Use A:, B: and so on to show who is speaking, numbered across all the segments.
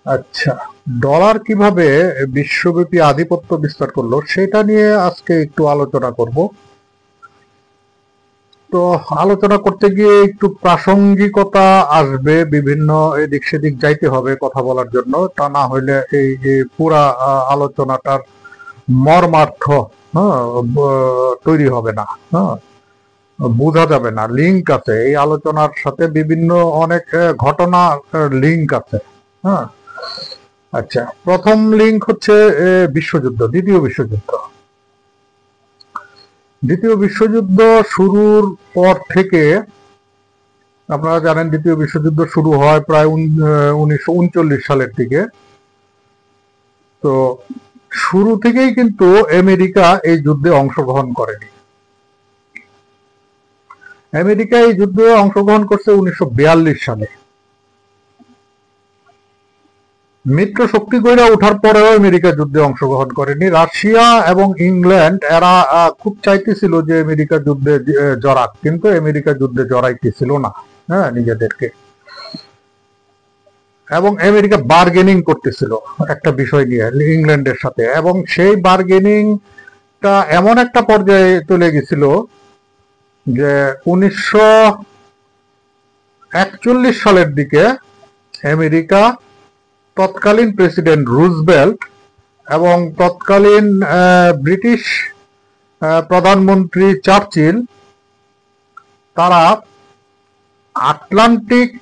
A: আচ্ছা, ডলার কিভাবে বিশ্বব্যাপী আধিপত্য বিস্তার করলো সেটা নিয়ে আজকে একটু আলোচনা করব। তো আলোচনা করতে গিয়ে একটু প্রাসঙ্গিকতা আসবে, বিভিন্ন এদিক সেদিক যাইতে হবে কথা বলার জন্য, তা না হইলে এই যে পুরা আলোচনাটার মর্মার্থ হ্যাঁ তৈরি হবে না, হ্যাঁ বোঝা যাবে না। লিঙ্ক আছে এই আলোচনার সাথে, বিভিন্ন অনেক ঘটনা লিঙ্ক আছে। হ্যাঁ, আচ্ছা, প্রথম লিঙ্ক হচ্ছে বিশ্বযুদ্ধ, দ্বিতীয় বিশ্বযুদ্ধ। দ্বিতীয় বিশ্বযুদ্ধ শুরুর পর থেকে আপনারা জানেন, দ্বিতীয় বিশ্বযুদ্ধ শুরু হয় প্রায় 1939 সালের দিকে। তো শুরু থেকেই কিন্তু আমেরিকা এই যুদ্ধে অংশগ্রহণ করেনি। আমেরিকা এই যুদ্ধে অংশগ্রহণ করছে 1942 সালে। মিত্র শক্তি গড়ে ওঠার পরেও আমেরিকা যুদ্ধে অংশগ্রহণ করেনি। রাশিয়া এবং ইংল্যান্ড এরা খুব চাইতেছিল যে আমেরিকা যুদ্ধে জড়াক, কিন্তু আমেরিকা যুদ্ধে জড়াইতেছিল না, হ্যাঁ, নিজেদেরকে। এবং আমেরিকা বার্গেনিং করতেছিল একটা বিষয় নিয়ে ইংল্যান্ডের সাথে, এবং সেই বার্গেনিংটা এমন একটা পর্যায়ে চলে গেছিল যে 1941 সালের দিকে আমেরিকা তৎকালীন প্রেসিডেন্ট রুজভেল্ট এবং তৎকালীন ব্রিটিশ প্রধানমন্ত্রী চার্চিল, তারা আটলান্টিক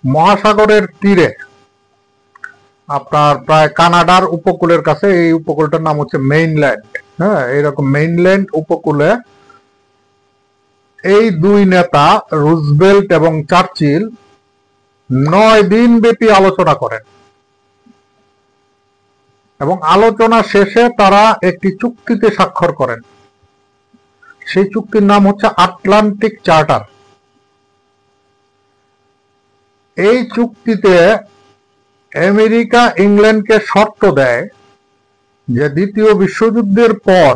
A: মহাসাগরের তীরে, আপনার প্রায় কানাডার উপকূলের কাছে, এই উপকূলটার নাম হচ্ছে মেইনল্যান্ড, হ্যাঁ, এইরকম মেইনল্যান্ড উপকূলে এই দুই নেতা রুজভেল্ট এবং চার্চিল 9 দিন ব্যাপী আলোচনা করেন, এবং আলোচনা শেষে তারা একটি চুক্তিতে স্বাক্ষর করেন। সেই চুক্তির নাম হচ্ছে আটলান্টিক চার্টার। এই চুক্তিতে আমেরিকা ইংল্যান্ডকে শর্ত দেয় যে দ্বিতীয় বিশ্বযুদ্ধের পর,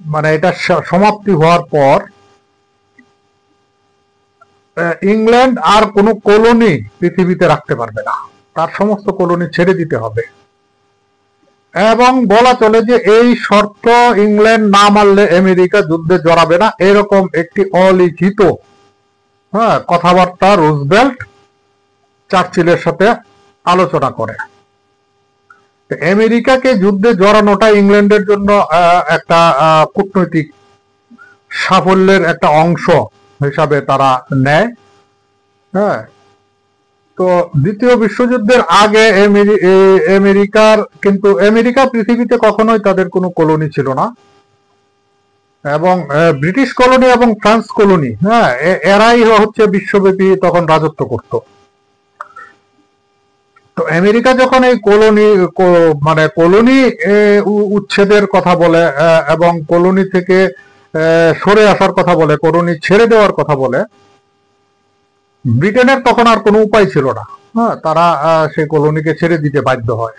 A: মানে এটা সমাপ্তি হওয়ার পর, ইংল্যান্ড আর কোনো কলোনি পৃথিবীতে রাখতে পারবে না, তার সমস্ত কলোনি ছেড়ে দিতে হবে। এবং বলা চলে যে এই শর্ত ইংল্যান্ড না মানলে আমেরিকা যুদ্ধে জড়াবে না, এরকম একটি অলিখিত কথাবার্তা রুজভেল্ট চার্চিলের সাথে আলোচনা করে। আমেরিকাকে যুদ্ধে জড়ানোটা ইংল্যান্ডের জন্য একটা কূটনৈতিক সাফল্যের একটা অংশ হিসাবে তারা নেয়। হ্যাঁ, তো দ্বিতীয় বিশ্বযুদ্ধের আগে আমেরিকা পৃথিবীতে কখনোই তাদের কোনো কলোনি ছিল না, এবং ব্রিটিশ কলোনি এবং ফ্রান্স কলোনি, হ্যাঁ, এরাই হচ্ছে বিশ্বব্যাপী তখন রাজত্ব করত। তো আমেরিকা যখন এই কলোনি উচ্ছেদের কথা বলে এবং কলোনি থেকে সরে আসার কথা বলে, কলোনি ছেড়ে দেওয়ার কথা বলে, ব্রিটেনের তখন আর কোনো উপায় ছিল না, হ্যাঁ, তারা সেই কলোনিকে ছেড়ে দিতে বাধ্য হয়।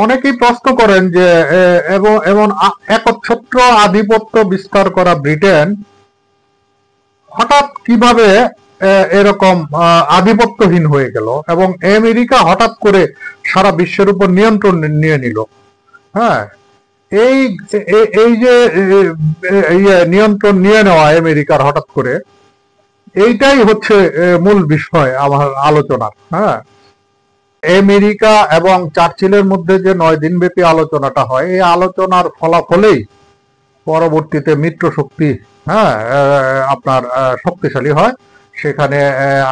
A: অনেকেই প্রশ্ন করেন যে এমন একচ্ছত্র আধিপত্য বিস্তার করা ব্রিটেন হঠাৎ কিভাবে এরকম আধিপত্যহীন হয়ে গেল, এবং আমেরিকা হঠাৎ করে সারা বিশ্বের উপর নিয়ন্ত্রণ নিয়ে নিল। হ্যাঁ, এই যে নিয়ন্ত্রণ নিয়ে নেওয়া আমেরিকার হঠাৎ করে, এইটাই হচ্ছে মূল বিষয় আমার আলোচনার। হ্যাঁ, আমেরিকা এবং চার্চিলের মধ্যে যে 9 দিন ব্যাপী আলোচনাটা হয়, এই আলোচনার ফলাফলেই পরবর্তীতে মিত্র শক্তি, হ্যাঁ, আপনার শক্তিশালী হয়। সেখানে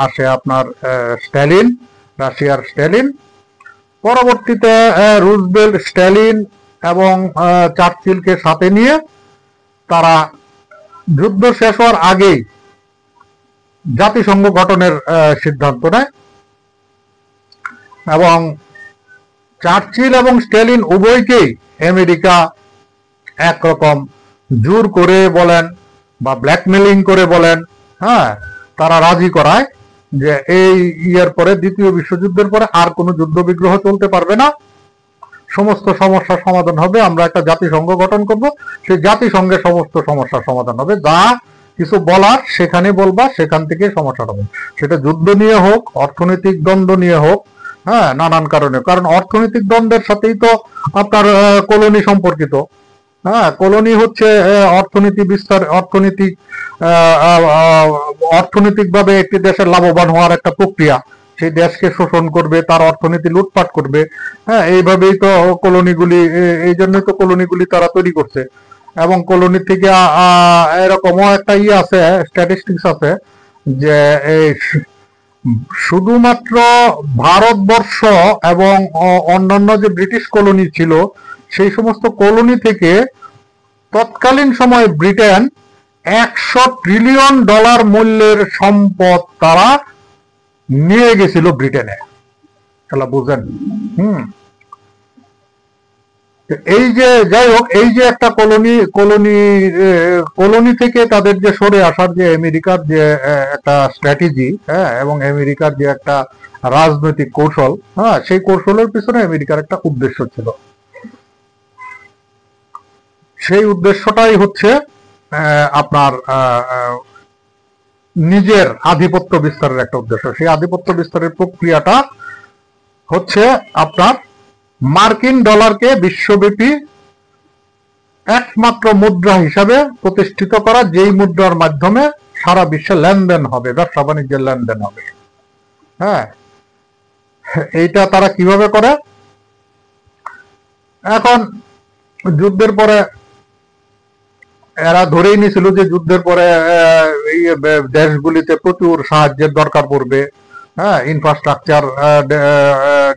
A: আসে আপনার স্ট্যালিন, রাশিয়ার স্ট্যালিন। পরবর্তীতে রুজভেল্ট, স্ট্যালিন এবং চার্চিলকে সাথে নিয়ে তারা যুদ্ধ শেষ হওয়ার আগেই জাতিসংঘ গঠনের সিদ্ধান্ত নেয়, এবং চার্চিল এবং স্ট্যালিন উভয়কেই আমেরিকা একরকম জোর করে বলেন বা ব্ল্যাকমেলিং করে বলেন, হ্যাঁ, তারা রাজি করায় যে এই ইয়ার পরে, দ্বিতীয় বিশ্বযুদ্ধের পরে আর কোনো যুদ্ধ বিগ্রহ চলতে পারবে না, সমস্ত সমস্যার সমাধান হবে, আমরা একটা জাতিসংঘ গঠন করব, সেই জাতিসংঘে সমস্ত সমস্যার সমাধান হবে, যা কিছু বলার সেখানে বলবা, সেখান থেকে সমস্যা হবে, সেটা যুদ্ধ নিয়ে হোক, অর্থনৈতিক দ্বন্দ্ব নিয়ে হোক, হ্যাঁ, নানান কারণে, কারণ অর্থনৈতিক দ্বন্দ্বের সাথেই তো আপনার কলোনি সম্পর্কিত। হ্যাঁ, কলোনি হচ্ছে অর্থনীতি বিস্তার, অর্থনৈতিকভাবে একটি দেশের লাভবান হওয়ার একটা প্রক্রিয়া। সেই দেশকে শোষণ করবে, তার অর্থনীতি লুটপাট করবে। হ্যাঁ, এইভাবেই তো কলোনিগুলি, এই জন্যই তো কলোনিগুলি তারা তৈরি করছে। এবং কলোনি থেকে এরকমও একটা আছে, স্ট্যাটিস্টিক্স আছে, যে এই শুধুমাত্র ভারতবর্ষ এবং অন্যান্য যে ব্রিটিশ কলোনি ছিল, সেই সমস্ত কলোনি থেকে তৎকালীন সময়ে ব্রিটেন $100 ট্রিলিয়ন মূল্যের সম্পদ তারা নিয়ে গেছিল ব্রিটেনে। তাহলে বুঝেন। এই যে যাই হোক, এই যে একটা কলোনি থেকে তাদের যে সরে আসার যে আমেরিকার যে একটা স্ট্র্যাটেজি, হ্যাঁ, এবং আমেরিকার যে একটা রাজনৈতিক কৌশল, হ্যাঁ, সেই কৌশলের পিছনে আমেরিকার একটা উদ্দেশ্য ছিল। সেই উদ্দেশ্যটাই হচ্ছে আপনার নিজের আধিপত্য বিস্তারের একটা উদ্দেশ্য। সেই আধিপত্য বিস্তারের প্রক্রিয়াটা হচ্ছে আপনার মার্কিন ডলারকে বিশ্বব্যাপী একমাত্র মুদ্রা হিসাবে প্রতিষ্ঠিত করা, যেই মুদ্রার মাধ্যমে সারা বিশ্বে লেনদেন হবে, ব্যবসা বাণিজ্যের লেনদেন হবে। হ্যাঁ, এইটা তারা কিভাবে করে? এখন যুদ্ধের পরে এরা ধরেই নিয়েছিল যে যুদ্ধের পরে দেশগুলিতে প্রচুর সাহায্যের দরকার পড়বে। হ্যাঁ, ইনফ্রাস্ট্রাকচার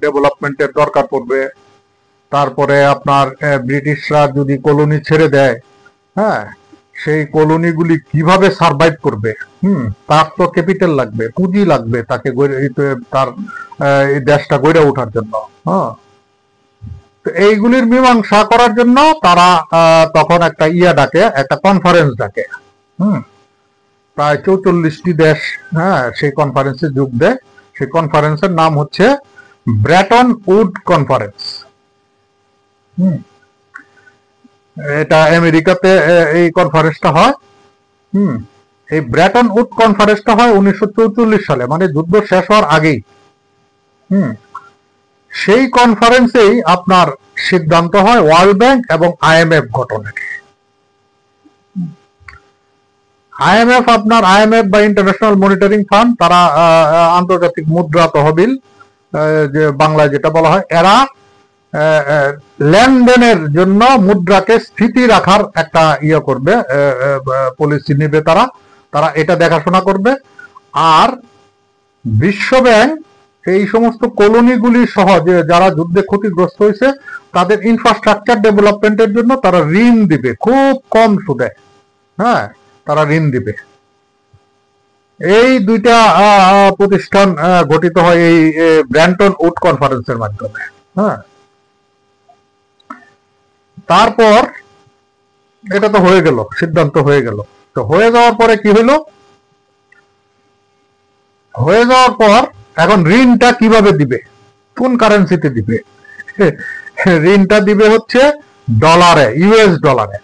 A: ডেভেলপমেন্টের দরকার পড়বে। তারপরে আপনার ব্রিটিশরা যদি কলোনি ছেড়ে দেয়, হ্যাঁ, সেই কলোনিগুলি কিভাবে সার্ভাইভ করবে? তার তো ক্যাপিটাল লাগবে, পুঁজি লাগবে তাকে, তার এই দেশটা গড়ে ওঠার জন্য। হ্যাঁ, তো এইগুলির মীমাংসা করার জন্য তারা তখন একটা ডাকে, একটা কনফারেন্স ডাকে। প্রায় 44টি দেশ, হ্যাঁ, সেই কনফারেন্সে যোগ দেয়। সেই কনফারেন্সের নাম হচ্ছে ব্রেটন উড কনফারেন্স। এটা আমেরিকাতে এই কনফারেন্সটা হয়। এই ব্রেটন উড কনফারেন্সটা হয় 1944 সালে, মানে যুদ্ধ শেষ হওয়ার আগেই। সেই কনফারেন্সেই আপনার সিদ্ধান্ত হয় ওয়ার্ল্ড ব্যাংক এবং IMF গঠনের। IMF বা ইন্টারন্যাশনাল মনিটরিং ফান্ড, তারা আন্তর্জাতিক মুদ্রা তহবিল, যে বাংলায় যেটা বলা হয়, এরা লেনদেনের জন্য মুদ্রাকে স্থিতি রাখার একটা করবে, পলিসি নেবে। তারা এটা দেখাশোনা করবে। আর বিশ্ব ব্যাংক এই সমস্ত কলোনিগুলি সহ যে যারা যুদ্ধে ক্ষতিগ্রস্ত হয়েছে, তাদের ইনফ্রাস্ট্রাকচার ডেভেলপমেন্টের জন্য তারা ঋণ দিবে, খুব কম সুদে। হ্যাঁ, তারা ঋণ দিবে। এই দুইটা প্রতিষ্ঠান গঠিত হয় এই ব্রেটন উড কনফারেন্সের মাধ্যমে। হ্যাঁ, তারপর এটা তো হয়ে গেল, সিদ্ধান্ত হয়ে গেল। তো হয়ে যাওয়ার পরে কি হইল? হয়ে যাওয়ার পর এখন ঋণটা কিভাবে দিবে, কোন কারেন্সিতে দিবে? ঋণটা দিবে হচ্ছে ডলারে, US ডলারে।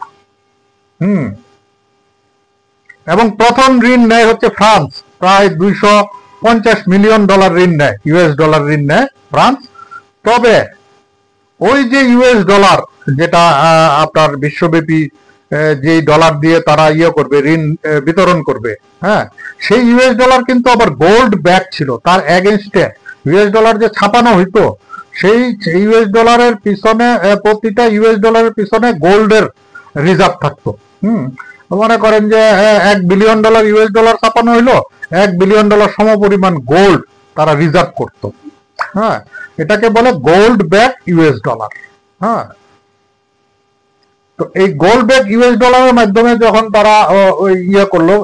A: এবং প্রথম ঋণ নেয় হচ্ছে ফ্রান্স, প্রায় $250 মিলিয়ন ঋণ নেয়, US ডলার ঋণ নেয় ফ্রান্স। তবে ওই যে US ডলার, যেটা আপনার বিশ্বব্যাপী যে ডলার দিয়ে তারা করবে, ঋণ বিতরণ করবে, হ্যাঁ, সেই US ডলার কিন্তু আবার গোল্ড ব্যাক ছিল। তার এগেনস্টে US ডলার যে ছাপানো হইতো, সেই US ডলারের পিছনে, প্রতিটা US ডলারের পিছনে গোল্ডের রিজার্ভ থাকতো। মনে করেন যে $1 বিলিয়ন US ডলার ছাপানো হইলো, $1 বিলিয়ন সমপরিমাণ গোল্ড তারা রিজার্ভ করত। হ্যাঁ, এটাকে বলে গোল্ড ব্যাক US ডলার। হ্যাঁ, তো এই গোল্ড ব্যাক US ডলারের মাধ্যমে যখন তারা করলো,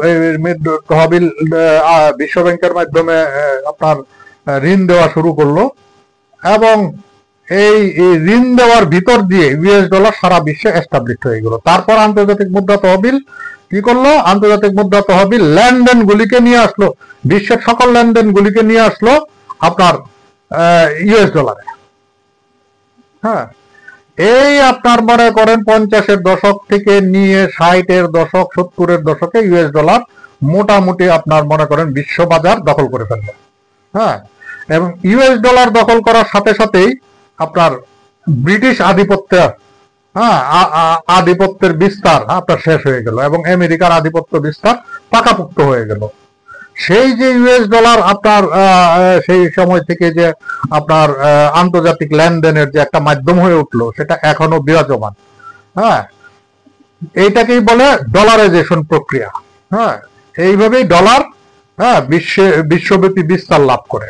A: তহবিল বিশ্ব ব্যাংকের মাধ্যমে আপনার ঋণ দেওয়া শুরু করলো, এবং এই ঋণ দেওয়ার ভিতর দিয়ে US ডলার সারা বিশ্বে এস্টাবলিশ হয়ে গেল। তারপর আন্তর্জাতিক মুদ্রা তহবিল কি করলো? আন্তর্জাতিক মুদ্রা তহবিল লেনদেন গুলিকে নিয়ে আসলো, বিশ্বের সকল লেনদেন গুলিকে নিয়ে আসলো আপনার US ডলারে। হ্যাঁ, এই আপনার মনে করেন 50-এর দশক থেকে নিয়ে 60-এর দশক, 70-এর দশকে US ডলার মোটামুটি আপনার মনে করেন বিশ্ববাজার দখল করে ফেললো। হ্যাঁ, এবং ইউএস ডলার দখল করার সাথে সাথেই আপনার ব্রিটিশ আধিপত্য, হ্যাঁ, আধিপত্যের বিস্তার আপনার শেষ হয়ে গেল এবং আমেরিকার আধিপত্য বিস্তার পাকাপোক্ত হয়ে গেল। সেই যে ইউএস ডলার আপনার সেই সময় থেকে যে আপনার আন্তর্জাতিক লেনদেনের যে একটা মাধ্যম হয়ে উঠলো, সেটা এখনো বিরাজমান। হ্যাঁ, এইটাকেই বলে ডলারাইজেশন প্রক্রিয়া। হ্যাঁ, এইভাবেই ডলার, হ্যাঁ, বিশ্বব্যাপী বিস্তার লাভ করে।